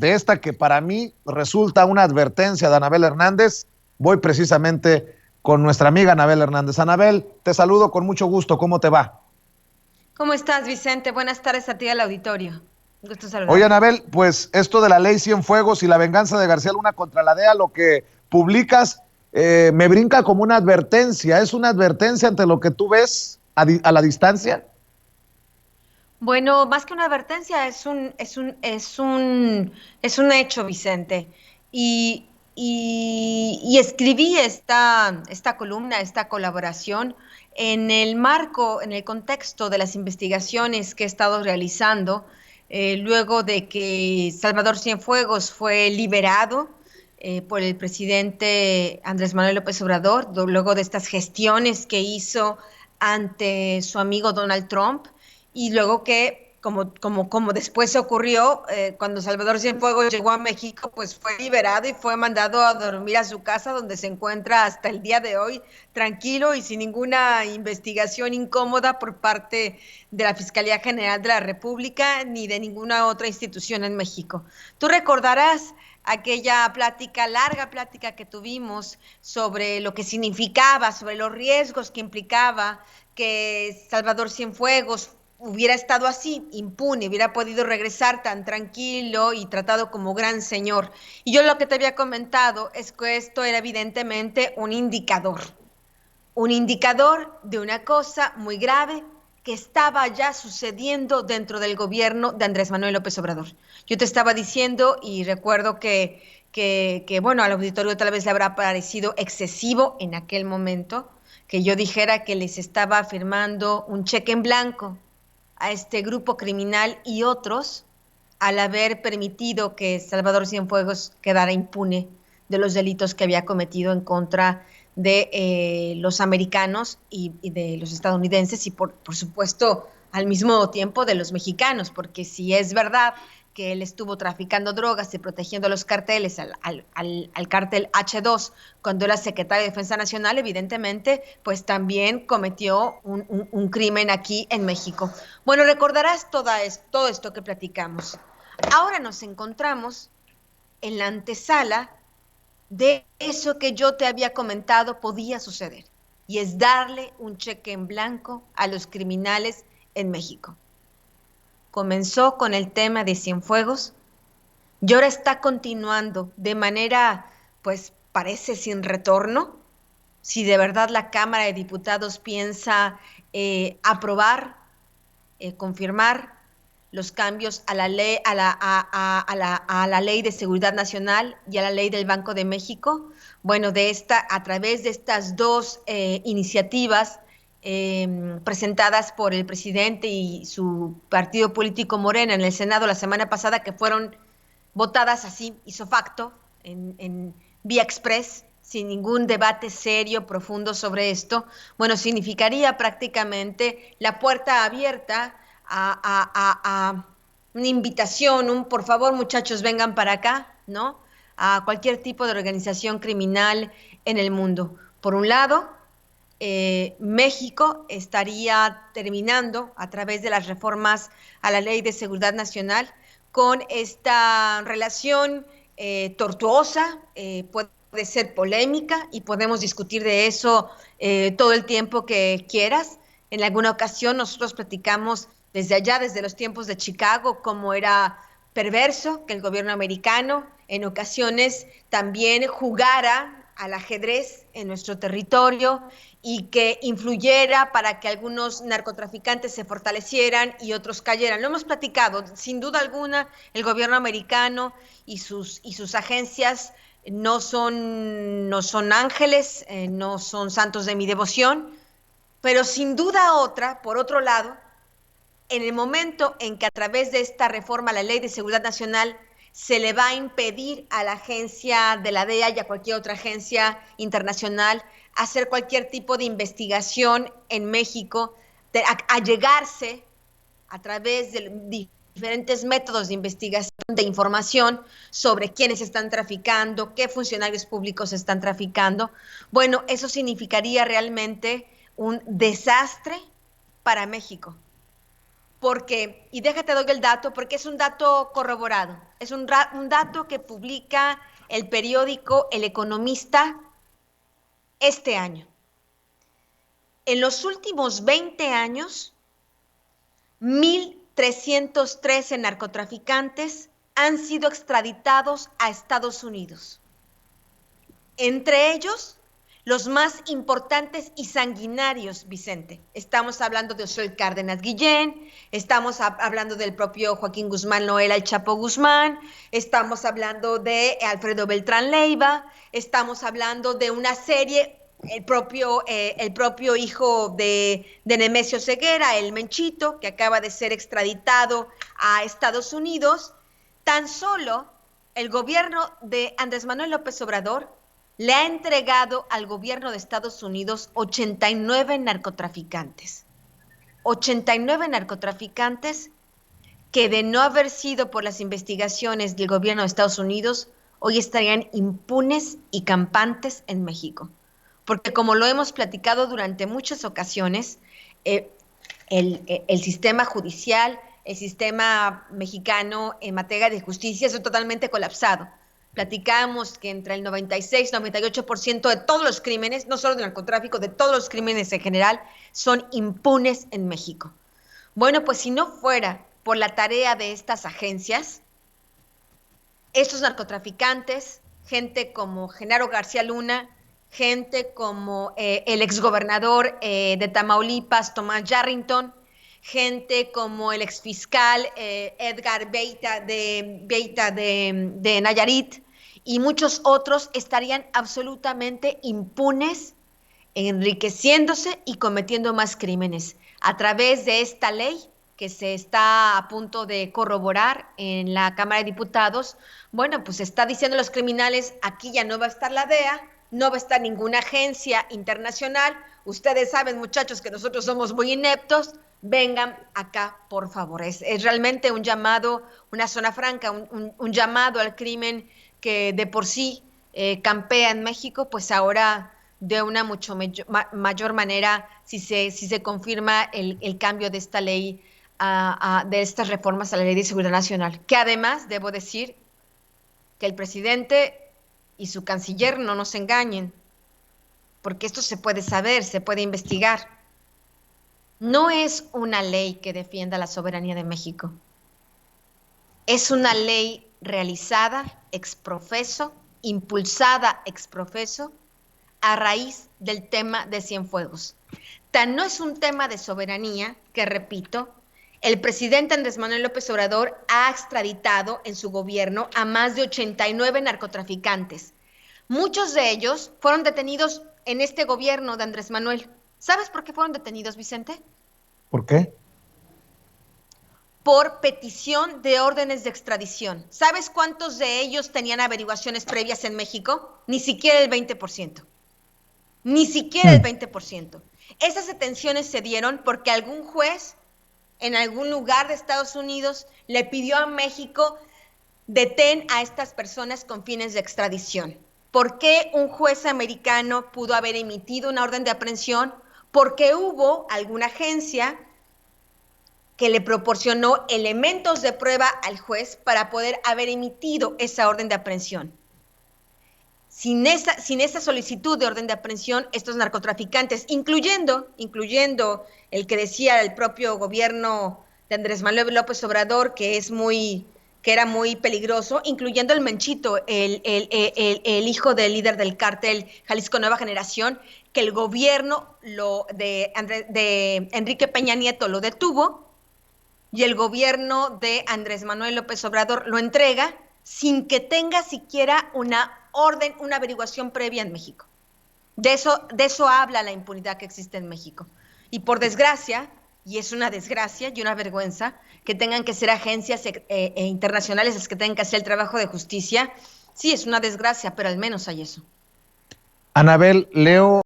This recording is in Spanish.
de esta que para mí resulta una advertencia de Anabel Hernández, voy precisamente con nuestra amiga Anabel Hernández. Anabel, te saludo con mucho gusto, ¿cómo te va? ¿Cómo estás, Vicente? Buenas tardes a ti al auditorio. Gusto Oye, saludarte. Anabel, pues esto de la ley Cienfuegos y la venganza de García Luna contra la DEA, lo que publicas, me brinca como una advertencia. ¿Es una advertencia ante lo que tú ves a la distancia? Bueno, más que una advertencia, es un hecho, Vicente. Y escribí esta columna, esta colaboración, en el marco, en el contexto de las investigaciones que he estado realizando, luego de que Salvador Cienfuegos fue liberado por el presidente Andrés Manuel López Obrador, luego de estas gestiones que hizo ante su amigo Donald Trump. Y luego que, como después ocurrió, cuando Salvador Cienfuegos llegó a México, pues fue liberado y fue mandado a dormir a su casa, donde se encuentra hasta el día de hoy, tranquilo y sin ninguna investigación incómoda por parte de la Fiscalía General de la República ni de ninguna otra institución en México. Tú recordarás aquella plática, larga plática que tuvimos sobre lo que significaba, sobre los riesgos que implicaba que Salvador Cienfuegos hubiera estado así, impune, hubiera podido regresar tan tranquilo y tratado como gran señor. Y yo lo que te había comentado es que esto era evidentemente un indicador de una cosa muy grave que estaba ya sucediendo dentro del gobierno de Andrés Manuel López Obrador. Yo te estaba diciendo, y recuerdo bueno, al auditorio tal vez le habrá parecido excesivo en aquel momento, que yo dijera que les estaba firmando un cheque en blanco a este grupo criminal y otros al haber permitido que Salvador Cienfuegos quedara impune de los delitos que había cometido en contra de los americanos y de los estadounidenses y por supuesto al mismo tiempo de los mexicanos, porque si es verdad que él estuvo traficando drogas y protegiendo a los carteles, al cártel H2, cuando era secretario de Defensa Nacional, evidentemente, pues también cometió un crimen aquí en México. Bueno, recordarás todo esto que platicamos. Ahora nos encontramos en la antesala de eso que yo te había comentado podía suceder, y es darle un cheque en blanco a los criminales en México. Comenzó con el tema de Cienfuegos y ahora está continuando de manera, pues parece sin retorno, si de verdad la Cámara de Diputados piensa aprobar, confirmar los cambios a la ley, a la ley de seguridad nacional y a la ley del Banco de México. Bueno, a través de estas dos iniciativas presentadas por el presidente y su partido político Morena en el Senado la semana pasada, que fueron votadas así, ipso facto, en vía express, sin ningún debate serio, profundo sobre esto, bueno, significaría prácticamente la puerta abierta a una invitación, por favor muchachos vengan para acá, ¿no? A cualquier tipo de organización criminal en el mundo. Por un lado, México estaría terminando a través de las reformas a la Ley de Seguridad Nacional con esta relación tortuosa, puede ser polémica y podemos discutir de eso todo el tiempo que quieras. En alguna ocasión nosotros platicamos desde allá, desde los tiempos de Chicago, cómo era perverso que el gobierno americano en ocasiones también jugara al ajedrez en nuestro territorio y que influyera para que algunos narcotraficantes se fortalecieran y otros cayeran. Lo hemos platicado, sin duda alguna, el gobierno americano y sus agencias no son ángeles, no son santos de mi devoción, pero sin duda otra, por otro lado, en el momento en que a través de esta reforma a la Ley de Seguridad Nacional se le va a impedir a la agencia de la DEA y a cualquier otra agencia internacional hacer cualquier tipo de investigación en México, allegarse a través de diferentes métodos de investigación, de información sobre quiénes están traficando, qué funcionarios públicos están traficando. Bueno, eso significaría realmente un desastre para México. porque, y déjate doy el dato, porque es un dato corroborado, es un dato que publica el periódico El Economista este año. En los últimos 20 años, 1,313 narcotraficantes han sido extraditados a Estados Unidos. Entre ellos, los más importantes y sanguinarios, Vicente. Estamos hablando de Osorio Cárdenas Guillén, estamos hablando del propio Joaquín Guzmán Loera, el Chapo Guzmán, estamos hablando de Alfredo Beltrán Leiva, estamos hablando de una serie, el propio hijo de Nemesio Ceguera, el Menchito, que acaba de ser extraditado a Estados Unidos. Tan solo el gobierno de Andrés Manuel López Obrador le ha entregado al gobierno de Estados Unidos 89 narcotraficantes. 89 narcotraficantes que, de no haber sido por las investigaciones del gobierno de Estados Unidos, hoy estarían impunes y campantes en México. Porque, como lo hemos platicado durante muchas ocasiones, el sistema judicial, el sistema mexicano en materia de justicia es totalmente colapsado. Platicamos que entre el 96 y 98% de todos los crímenes, no solo del narcotráfico, de todos los crímenes en general, son impunes en México. Bueno, pues si no fuera por la tarea de estas agencias, estos narcotraficantes, gente como Genaro García Luna, gente como el exgobernador de Tamaulipas, Tomás Yarrington, gente como el exfiscal Edgar Beita de Nayarit y muchos otros estarían absolutamente impunes, enriqueciéndose y cometiendo más crímenes. A través de esta ley que se está a punto de corroborar en la Cámara de Diputados, bueno, pues está diciendo a los criminales, aquí ya no va a estar la DEA, no va a estar ninguna agencia internacional, ustedes saben, muchachos, que nosotros somos muy ineptos, vengan acá, por favor. Es realmente un llamado, una zona franca, un llamado al crimen que de por sí campea en México, pues ahora de una mucho mayor manera, si se confirma el cambio de esta ley, de estas reformas a la Ley de Seguridad Nacional, que además, debo decir, que el presidente y su canciller no nos engañen, porque esto se puede saber, se puede investigar. No es una ley que defienda la soberanía de México. Es una ley realizada ex profeso, impulsada ex profeso, a raíz del tema de Cienfuegos. Tan no es un tema de soberanía que, repito, el presidente Andrés Manuel López Obrador ha extraditado en su gobierno a más de 89 narcotraficantes. Muchos de ellos fueron detenidos en este gobierno de Andrés Manuel. ¿Sabes por qué fueron detenidos, Vicente? ¿Por qué? Por petición de órdenes de extradición. ¿Sabes cuántos de ellos tenían averiguaciones previas en México? Ni siquiera el 20%. Ni siquiera el 20%. Esas detenciones se dieron porque algún juez en algún lugar de Estados Unidos le pidió a México detén a estas personas con fines de extradición. ¿Por qué un juez americano pudo haber emitido una orden de aprehensión? Porque hubo alguna agencia que le proporcionó elementos de prueba al juez para poder haber emitido esa orden de aprehensión. Sin esa solicitud de orden de aprehensión, estos narcotraficantes, incluyendo el que decía el propio gobierno de Andrés Manuel López Obrador, que era muy peligroso, incluyendo el Menchito, el hijo del líder del cártel Jalisco Nueva Generación, que el gobierno de Enrique Peña Nieto lo detuvo y el gobierno de Andrés Manuel López Obrador lo entrega sin que tenga siquiera una orden, una averiguación previa en México. De eso habla la impunidad que existe en México. Y por desgracia, y es una desgracia y una vergüenza, que tengan que ser agencias internacionales las que tengan que hacer el trabajo de justicia. Sí, es una desgracia, pero al menos hay eso. Anabel, leo